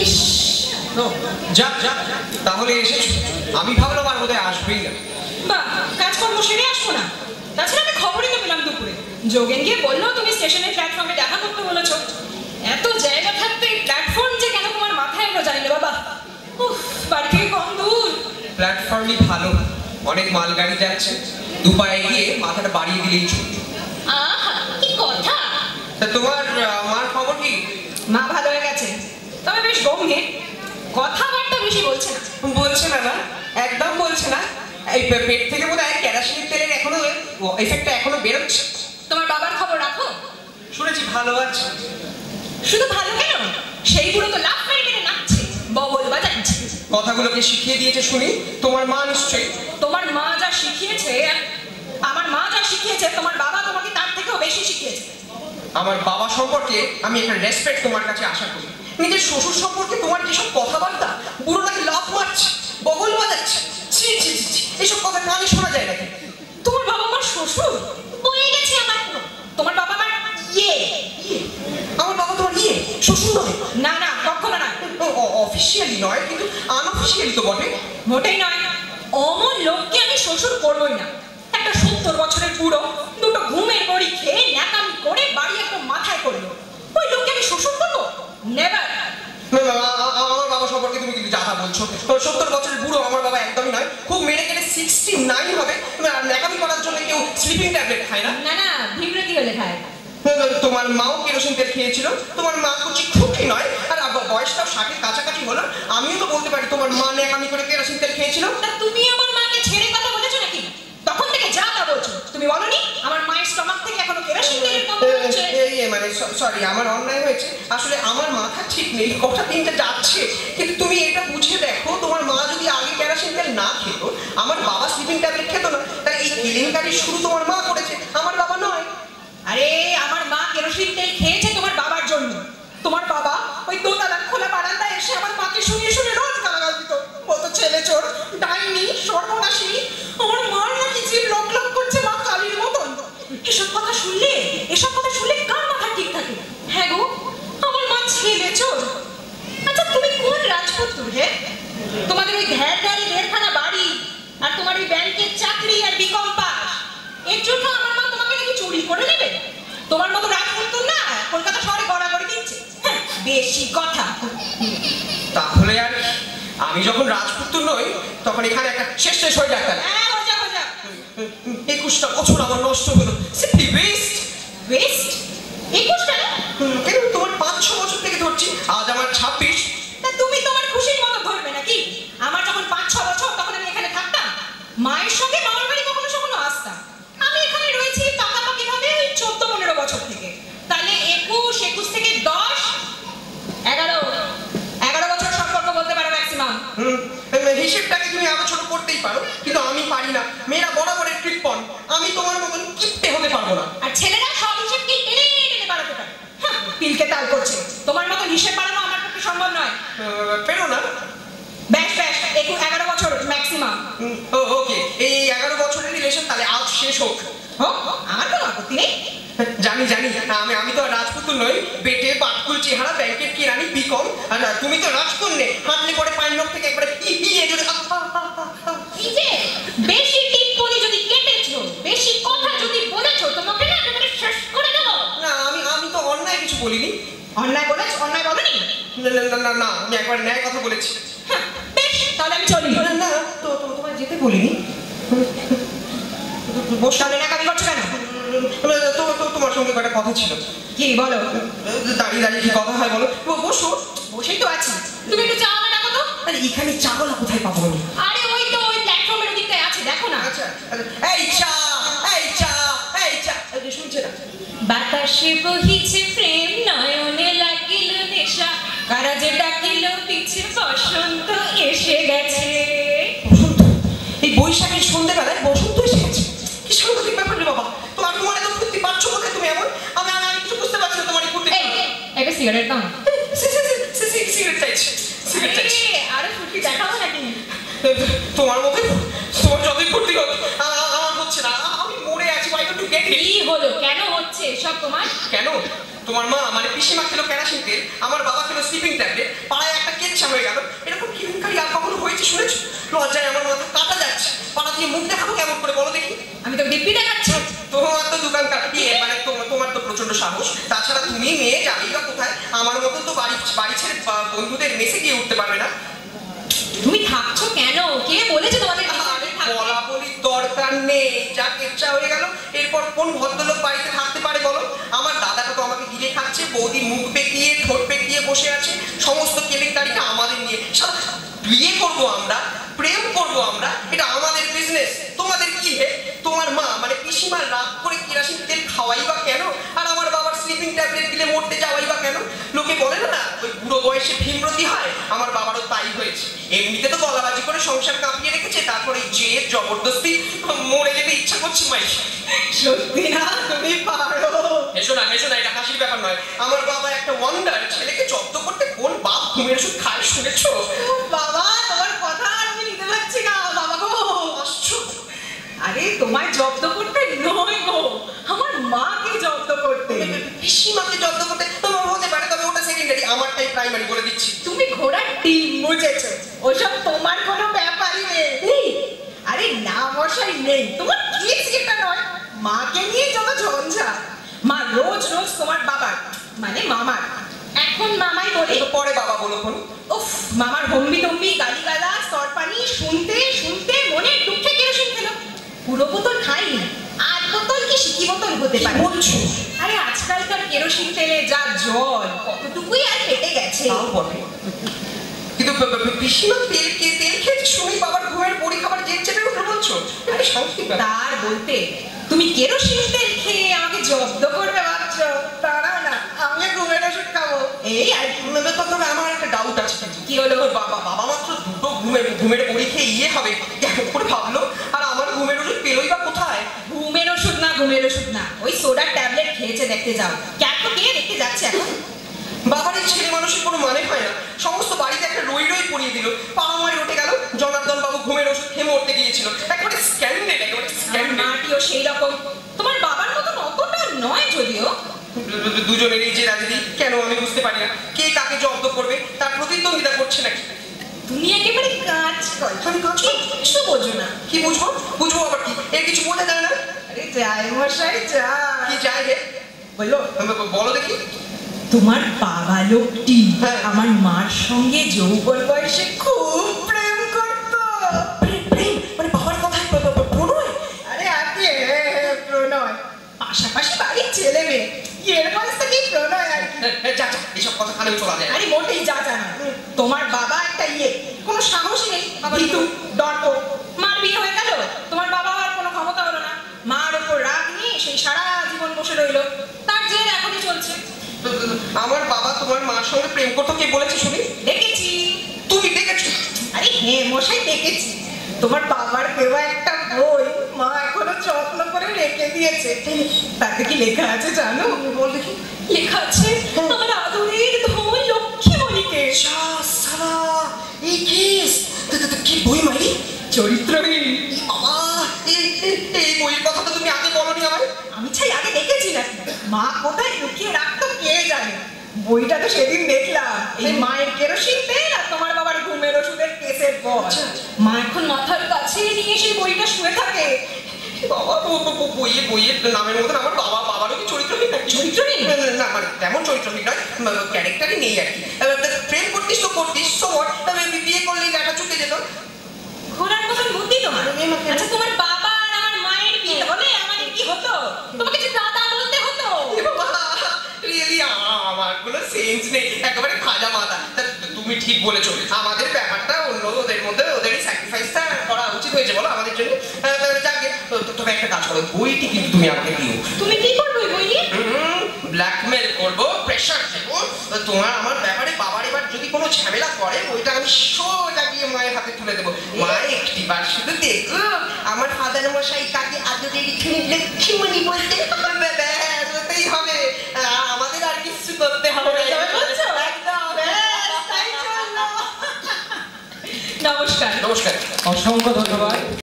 ইস যা যা তাহলে এসেছো, আমি ভাবলাম আর বোধহয় আসবেই না। বা কাজকর্ম সেরে আসবো না? তাছাড়া আমি খবরই তো পেলাম দুপুরে, যোগেন গিয়ে বললো তুমি স্টেশনের প্ল্যাটফর্মে দেখা করতে বলেছো। এত জায়গা থাকতে প্ল্যাটফর্ম যে কেন তোমার মাথায় এলো জানি না বাবা। উফ, বাড়ি থেকে কম দূর। প্ল্যাটফর্মই ভালো, অনেক মালগাড়ি যাচ্ছে, দুপায়ে গিয়ে মাথাটা বাড়িয়ে দিলেই চলবে। আহা কি কথা! তা তোমার মার খবর কি? মা ভালো হয়ে গেছে, তবে বেশ গম্ভীর, কথাবার্তা বেশি বলছে না। বলছে না? না একদম বলছে না। এই পেট থেকে বোধহয় কেরাসিনের তেলের এখনো এফেক্টটা এখনো বেরোচ্ছে। তোমার বাবার খবর রাখো? শুনেছি ভালো আছে। শুধু ভালো কেন, সেই বুড়ো তো লাফ মেরে মেরে নাচছে, বগল বাজাচ্ছে। কথাগুলোকে শিখিয়ে দিয়েছে শুনি তোমার মা নিশ্চয়ই। তোমার মা যা শিখিয়েছে, আমার মা যা শিখিয়েছে, তোমার বাবা তোমাকে তার থেকেও বেশি শিখিয়েছে। আমার বাবা সম্পর্কে আমি একটা রেসপেক্ট তোমার কাছে আশা করি। নিজের শ্বশুর সম্পর্কে তোমার যেসব কথাবার্তা, বুড়ো নাকি লাফ মারছে, বগল বাজাচ্ছে, ছি ছি ছি ছি, এসব কথা কানে শোনা যায় নাকি? তোমার বাবা আমার শ্বশুর বয়ে গেছে আমার। তোমার বাবা আমার ইয়ে। আমার বাবা তোমার ইয়ে শ্বশুর নয়? না না, কখনো না। অফিসিয়ালি নয়, কিন্তু আনঅফিসিয়ালি তো বটে। মোটেই নয়, অমন লোককে আমি শ্বশুর করবোই না। একটা 70 বছরের বুড়ো দুটো ঘুমের বড়ি খেয়ে ন্যাকামি করে বাড়ি একদম মাথায় করলো, ওই লোককে আমি শ্বশুর করবো? নেভার। আমার বাবা সম্পর্কে তুমি কিন্তু যাহা বলছো, 70 বছরের বুড়ো আমার বাবা একদমই নয়। খুব মেরে গেলে 69 হবে। ন্যাকামি করার জন্য কেউ স্লিপিং ট্যাবলেট খায় না। না না, বিব্রতি হলে খায়। তোমার মাও কেরোসিন তেল খেয়েছিল, তোমার মা কুচি খুবই নয়, আর বয়সটাও 60-এর কাছাকাছি হলো। আমিও তো বলতে পারি তোমার মা ন্যাকামি করে কেরোসিন তেল খেয়েছিল। তা তুমি আমার মাকে ছেড়ে কথা বলেছো নাকি? তখন থেকে যা তা বলছো। তুমি বলনি আমার মায়ের স্টমাক থেকে এখনো কেরোসিন তেলের গন্ধ হচ্ছে? মানে সরি, আমার অন্যায় হয়েছে। আসলে আমার মাথা ঠিক নেই, কথা তিনটা যাচ্ছে। কিন্তু তুমি এটা বুঝে দেখো, তোমার মা যদি আগে কেরোসিন তেল না খেত, আমার বাবা স্লিপিং ট্যাবলেট খেত না। তাই এই কেলেঙ্কারি শুরু তোমার মা করেছে, আমার বাবা নয়। আরে আমার মা কেরোসিন তেল খেয়েছে তোমার বাবার জন্য। তোমার বাবা ওই দোতলার খোলা বারান্দায় এসে আমার মাকে শুনিয়ে শুনে রোজ গালাগাল দিত, বলতো ছেলে চোর, ডাইনি, সর্বনাশী। আমার মার নাকি জিভ লক লক করছে মা কালীর মতন। এসব কথা শুনলে কার মাথা ঠিক থাকে? হ্যাঁ গো, আমার মা ছেলে চোর। আচ্ছা তুমি কোন রাজপুত্র হে? তোমাদের ওই ঘ্যার ঘ্যারি দেড়খানা বাড়ি আর তোমার ওই ব্যাংকের চাকরি আর বিকম পাস, এর জন্য আমার মা তোমাকে নাকি চুরি করে নেবে? তোমার মতো রাজপুত্র না কলকাতা শহরে গড়াগড়ি দিচ্ছে। হ্যাঁ, বেশি কথা। তাহলে আর আমি যখন রাজপুত্র নই, তখন এখানে একটা শেষ হয়ে যাক। হ্যাঁ, হয়ে যাক। 21টা বছর আমার নষ্ট হলো, সিম্পলি ওয়েস্ট। ওয়েস্ট? 21টা? কেন, তোমার 5-6 বছর থেকে ধরছি, আজ আমার 26। তা তুমি তোমার খুশির মতো ধরবে নাকি? আমার যখন 5-6 বছর তখন আমি এখানে থাকতাম, মায়ের সঙ্গে মামার বাড়ি কখনো কখনো আসতাম। আমি এখানে রয়েছি পাকাপাকি ভাবে ওই 14-15 বছর থেকে। তাহলে 21 থেকে 10, 11 বছর সম্পর্ক বলতে পারো ম্যাক্সিমাম। হিসেবটাকে তুমি আরো ছোট করতেই পারো, কিন্তু আমি পারি না। মেয়েরা বরাবর কৃপণ, আমি তোমার মতন কিপটে হতে পারবো না। আর ছেলেরা সব হিসেবকে টেনে টেনে বাড়াতে পারে। হ্যাঁ, পিলকে তাল করছে। তোমার মতন হিসেব বাড়ানো আমার পক্ষে সম্ভব নয়। পেরো না? ব্যাস 11 বছর ম্যাক্সিমাম। ওকে, এই 11 বছরের রিলেশন তাহলে আজ শেষ হোক। আমার কোনো আপত্তি নেই। জানি আমি তো রাজপুত্র নই, পেটে পাটকুল চেহারা, ব্যাংকের কেরানি, বিকম। আর তুমি তো রাজকন্যে, হাঁটলে পরে পায়ের নখ থেকে একবারে এই যে বেশি টিপ্পনি যদি কেটেছো, বেশি কথা যদি বলেছো, তোমাকে না একেবারে শেষ করে দেব। না, আমি তো অন্যায় কিছু বলিনি। অন্যায় বলেছো? অন্যায় বলনি? না, আমি একবার ন্যায় কথা বলেছি। বেশ, তাহলে আমি চলি। না, তো তোমায় যেতে বলিনি। বসলে না কামি করছো কেন? তোমার সঙ্গে একটা কথা ছিল। কি বলো? দাঁড়িয়ে কি কথা হয় বলো? বসো। বসেই তো আছি, তুমি একটু চা বানা কত। আরে এখানে চাগলা কোথায় পাবো আমি? আরে ওই তো ওই প্ল্যাটফর্মের ওদিকটায় আছে, দেখো না। আচ্ছা, এই চা শুনছে না? বাতাসে বহিছে প্রেম, নয়নে লাগিল নেশা, কারা যে ডাকিল পিছে বসন্ত এসে গেছে। বসন্ত? এই বৈশাখের সন্ধ্যেবেলায় বসন্ত এসে গেছে? কি সাংঘাতিক ব্যাপার রে বাবা। তোমার এত ফুর্তি পাচ্ছ কোথায় তুমি এমন? আমি কিছু বুঝতে পারছি না তোমার এই ফুর্তি। একটা সিগারেট দাও। সিগারেট চাইছি। আরে ফুর্তি দেখাবো নাকি? তোমার যতই ফুর্তি হোক, আমার হচ্ছে না। আমি মরে আছি। কি হলো? কেন হচ্ছে সব তোমার? কেন? তোমার মা মানে পিসিমা খেলো কেরাসিন তেল, আমার বাবা খেলো স্লিপিং ট্যাবলেট, পাড়ায় একটা লজ্জায় আমার মাথা কাটা যাচ্ছে। পাড়া দিয়ে মুখ দেখাবো কেমন করে বলো দেখি? আমি তো দিব্যি দেখাচ্ছি। তোমার তো দোকান কাটিয়ে মানে তোমার তো প্রচন্ড সাহস। তাছাড়া তুমি মেয়ে যাবেই বা কোথায়? আমার মতো তো বাড়ি ছেড়ে বন্ধুদের মেসে গিয়ে উঠতে পারবে না। তুমি থাকছো কেন? কে বলেছে তোমাদের বলা বলির দরকার নেই, যা কেচ্ছা হয়ে গেল। এরপর কোন ভদ্রলোক বাড়িতে থাকতে পারে বলো? আমার দাদাটা তো আমাকে গিলে খাচ্ছে, বৌদি মুখ পেকিয়ে ঠোঁট পেকিয়ে বসে আছে, সমস্ত কেলেঙ্কারিটা আমাদের নিয়ে। বিয়ে করবো আমরা, প্রেম করবো আমরা, এটা আমাদের বিজনেস। তোমাদের কি হে? তোমার মা মানে পিসিমা রাগ করে কেরাসিন তেল খাওয়াই বা কেন? আর আমার বাবার স্লিপিং ট্যাবলেট দিলে মরতে যাওয়াই বা কেন? লোকে বলে না ওই বুড়ো বয়সে ভীমরতি হয়, আমার বাবারও তাই হয়েছে। এমনিতে তো গলাবাজি করে সংসার কাঁপিয়ে রেখেছে, তারপরে যে জবরদস্তি মরে যেতে ইচ্ছা করছে মাই। সত্যি না? তুমি পারো। হেসো না, এটা হাসির ব্যাপার নয়। আমার বাবা একটা ওয়ান্ডার। ছেলেকে জব্দ করতে কোন বাপ ঘুমের ওষুধ খায় শুনেছো? বাবা, তোমার কথা আমি নিতে পারছি না বাবা গো। আরে তোমায় জব্দ করতে নয় গো, আমার মাকে জব্দ করতে। পিসিমাকে জব্দ করতে তোমার হতে পারে, তবে ওটা সেকেন্ডারি, আমারটাই প্রাইমারি বলে দিচ্ছি। তুমি ঘোড়ার ডিম বুঝেছো, ওসব তোমার কোনো ব্যাপারই নেই। আরে না মশাই নেই, তোমার কেস যেটা নয়, মাকে নিয়ে যত ঝঞ্ঝা। মা রোজ রোজ তোমার বাবার মানে মামার, এখন মামাই বলে, পরে বাবা বলো কোন। উফ, মামার হম্বি তম্বি গালিগালা স্তরপানি শুনতে শুনতে মনে দুঃখে কেরোসিন খেলো। পুরো বোতল খাইনি, 8 বোতল কি সিকি বোতল হতে পারে বলছো? আরে আজকালকার কেরোসিন তেলে যা জল, কতটুকুই আর পেটে গেছে। তাও বটে, কিন্তু পিসিমা তেল খেয়েছে শুনেই বাবার ঘুমের বড়ি খাবার জেদ চেপে উঠে বলছো? এটা সাংঘাতিক ব্যাপার। তার বলতে তুমি কেরোসিন তেল খেয়ে আমাকে জব্দ করবে ভাবছো? তারাও না, আমি ঘুমের ওষুধ খাবো এই আর কি। তবে আমার একটা ডাউট আছে। কি হলো? বাবা মাত্র দুটো ঘুমের বড়ি খেয়ে ইয়ে হবে কেমন করে ভাবলো? আর আমার ঘুমের ওষুধ পেলোই বা কোথায়? ঘুমের ওষুধ না, ওই সোডার ট্যাবলেট খেয়েছে, দেখতে যাও। ক্যাটকে কে দেখতে যাচ্ছে এখন? বাবার এই ছেলে মানুষের কোনো মানে হয় না। সমস্ত বাড়িতে একটা রই পরিয়ে দিল। পাড়াময় রটে গেল জনার্দন বাবু ঘুমের ওষুধ খেয়ে মরতে গিয়েছিল। একেবারে স্ক্যান্ডেল, একেবারে স্ক্যান্ডেল। মাটিও সেই রকম, তোমার বাবার মতন অতটা নয় যদিও। দুজনেরই যে রাজনীতি কেন আমি বুঝতে পারি না। কে কাকে জব্দ করবে তার প্রতিদ্বন্দ্বিতা করছে নাকি? তুমি একেবারে কাজ করো। আমি কাজ কিছু বোঝো না। কি বুঝবো আবার কি? এর কিছু বোঝা যায় না। আরে যাই মশাই যা। কি যায় রে? বলো দেখি। তোমার বাবা লোকটি হ্যাঁ। আমার মার সঙ্গে যৌবন বয়সে খুব প্রেম করতো। প্রেম মানে বাবার কথায় প্রণয়? আরে আছে প্রণয়, পাশাপাশি বাড়ির ছেলে মেয়ে, এর বয়স থেকেই প্রণয় আর কি। যা এসব কথা কানেও চলা যায়। আরে মোটেই যা জানা। তোমার বাবা একটা কোনো সাহসই নেই, কিন্তু দর্প। মার বিয়ে হয়ে গেল, তোমার বাবা আর কোনো ক্ষমতা হলো না। মার ওপর রাগ নিয়ে সেই সারা জীবন বসে রইলো, তার জের এখনই চলছে। আমার বাবা তোমার মার সঙ্গে প্রেম করতো কে বলেছে শুনি? দেখেছি। তুমি দেখেছো? আরে হ্যাঁ মশাই দেখেছি। তোমার বাবার দেওয়া একটা বই মা এখনো যত্ন করে রেখে দিয়েছে। তাতে কি লেখা আছে জানো? বল দেখি। লেখা আছে আমার আদরের ধন লক্ষ্মীমণিকে। সারা এই কেস কি বই মাইরি? চরিত্রহীন। বাবা এই বইয়ের কথা তো তুমি আগে বলনি আমায়। আমি চাই আগে দেখেছি না, মা কোথায় লুকিয়ে রাখতো কে জানে। বইটা তো সেদিন দেখলাম, এই মায়ের কেরোসিন তেল আর তোমার বাবার ঘুমের ওষুধের কেসের পর। মা এখন মাথার কাছে নিয়ে সেই বইটা শুয়ে থাকে। বাবা বইয়ের নামের মতন আমার বাবারও কি চরিত্রহীন নাকি? চরিত্রহীন না মানে তেমন চরিত্রহীন নয়, ক্যারেক্টারই নেই আর কি। প্রেম করতিস তো করতিস, বিয়ে করলেই লেখা চুকে যেত। ঘোড়ার মতন বুদ্ধি তোমার। আচ্ছা তোমার বাবা আর আমার মায়ের বিয়ে হলে আমাদের কি হতো? তোমাকে যে দাদা বলতে হতো। রিয়েলি আমার কোনো সেন্স নেই, একেবারে খাজা মাথা। তুমি ঠিক বলেছো, আমাদের ব্যাপারটা অন্য, ওদের মধ্যে ওদেরই স্যাক্রিফাইসটা করা উচিত হয়েছে বলো আমাদের জন্য। যাকে তবে একটা কাজ করো, বইটি কিন্তু তুমি আমাকে দিও। তুমি কি করবে বই নিয়ে? ব্ল্যাকমেল করবো, প্রেশার দেবো তোমার আমার ব্যাপারে। বাবার এবার যদি কোনো ঝামেলা করে ওইটা আমি সোজা গিয়ে মায়ের হাতে তুলে দেবো। মা একটিবার শুধু দেখো আমার ফাদার মশাই কাকে আদরের লক্ষ্মীমণি বলতে, হতেই হবে। আমাদের আর কিছু করতে হবে না। নমস্কার। নমস্কার, অসংখ্য ধন্যবাদ।